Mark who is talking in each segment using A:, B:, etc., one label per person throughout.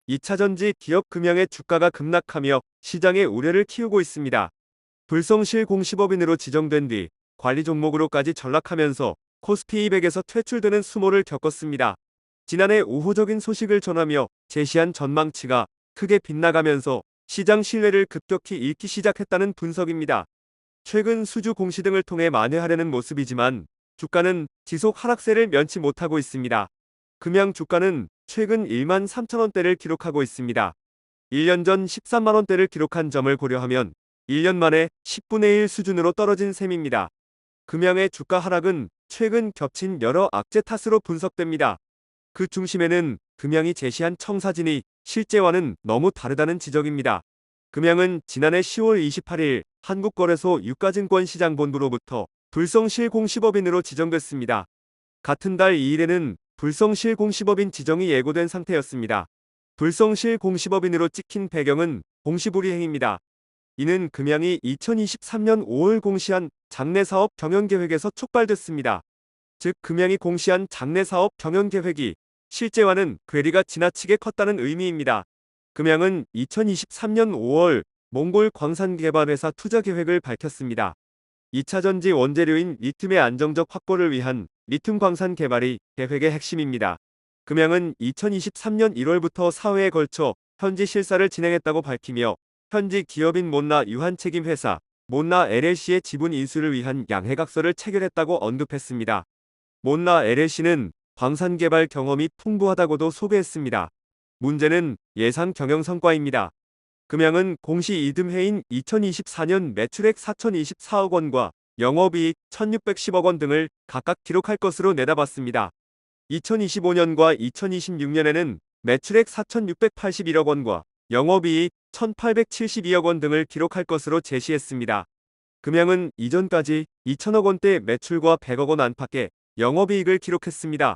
A: 2차전지 기업 금양의 주가가 급락하며 시장의 우려를 키우고 있습니다. 불성실 공시법인으로 지정된 뒤 관리 종목으로까지 전락하면서 코스피 200에서 퇴출되는 수모를 겪었습니다. 지난해 우호적인 소식을 전하며 제시한 전망치가 크게 빗나가면서 시장 신뢰를 급격히 잃기 시작했다는 분석입니다. 최근 수주 공시 등을 통해 만회하려는 모습이지만 주가는 지속 하락세를 면치 못하고 있습니다. 금양 주가는 최근 13,000원대를 기록하고 있습니다. 1년 전 13만원대를 기록한 점을 고려하면 1년 만에 10분의 1 수준으로 떨어진 셈입니다. 금양의 주가 하락은 최근 겹친 여러 악재 탓으로 분석됩니다. 그 중심에는 금양이 제시한 청사진이 실제와는 너무 다르다는 지적입니다. 금양은 지난해 10월 28일 한국거래소 유가증권시장본부로부터 불성실 공시법인으로 지정됐습니다. 같은 달 2일에는 불성실 공시법인 지정이 예고된 상태였습니다. 불성실 공시법인으로 찍힌 배경은 공시불이행입니다. 이는 금양이 2023년 5월 공시한 장래사업 경영계획에서 촉발됐습니다. 즉 금양이 공시한 장래사업 경영계획이 실제와는 괴리가 지나치게 컸다는 의미입니다. 금양은 2023년 5월 몽골 광산개발회사 투자계획을 밝혔습니다. 2차전지 원재료인 리튬의 안정적 확보를 위한 리튬 광산 개발이 계획의 핵심입니다. 금양은 2023년 1월부터 4회에 걸쳐 현지 실사를 진행했다고 밝히며 현지 기업인 몬나 유한책임회사 몬나 LLC의 지분 인수를 위한 양해각서를 체결했다고 언급했습니다. 몬나 LLC는 광산 개발 경험이 풍부하다고도 소개했습니다. 문제는 예상 경영 성과입니다. 금양은 공시 이듬해인 2024년 매출액 4,024억 원과 영업이익 1,610억 원 등을 각각 기록할 것으로 내다봤습니다. 2025년과 2026년에는 매출액 4,681억 원과 영업이익 1,872억 원 등을 기록할 것으로 제시했습니다. 금양은 이전까지 2천억 원대 매출과 100억 원 안팎의 영업이익을 기록했습니다.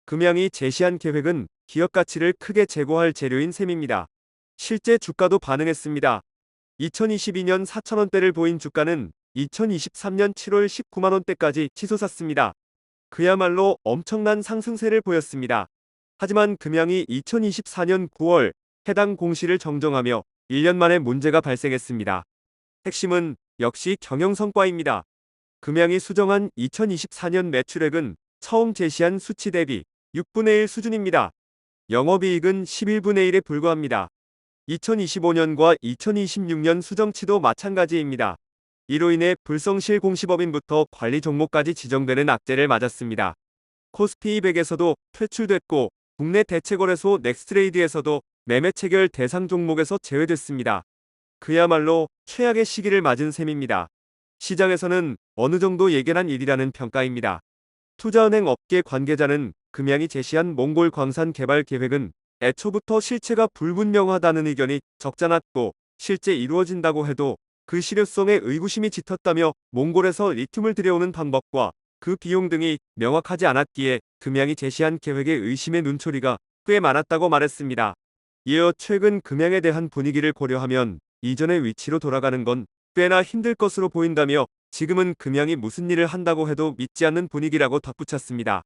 A: 금양이 제시한 계획은 기업 가치를 크게 제고할 재료인 셈입니다. 실제 주가도 반응했습니다. 2022년 4,000원대를 보인 주가는 2023년 7월 19만원대까지 치솟았습니다. 그야말로 엄청난 상승세를 보였습니다. 하지만 금양이 2024년 9월 해당 공시를 정정하며 1년 만에 문제가 발생했습니다. 핵심은 역시 경영 성과입니다. 금양이 수정한 2024년 매출액은 처음 제시한 수치 대비 6분의 1 수준입니다. 영업이익은 11분의 1에 불과합니다. 2025년과 2026년 수정치도 마찬가지입니다. 이로 인해 불성실 공시법인부터 관리 종목까지 지정되는 악재를 맞았습니다. 코스피 200에서도 퇴출됐고 국내 대체거래소 넥스트레이드에서도 매매 체결 대상 종목에서 제외됐습니다. 그야말로 최악의 시기를 맞은 셈입니다. 시장에서는 어느 정도 예견한 일이라는 평가입니다. 투자은행 업계 관계자는 금양이 제시한 몽골 광산 개발 계획은 애초부터 실체가 불분명하다는 의견이 적잖았고 실제 이루어진다고 해도 그 실효성에 의구심이 짙었다며 몽골에서 리튬을 들여오는 방법과 그 비용 등이 명확하지 않았기에 금양이 제시한 계획에 의심의 눈초리가 꽤 많았다고 말했습니다. 이어 최근 금양에 대한 분위기를 고려하면 이전의 위치로 돌아가는 건 꽤나 힘들 것으로 보인다며 지금은 금양이 무슨 일을 한다고 해도 믿지 않는 분위기라고 덧붙였습니다.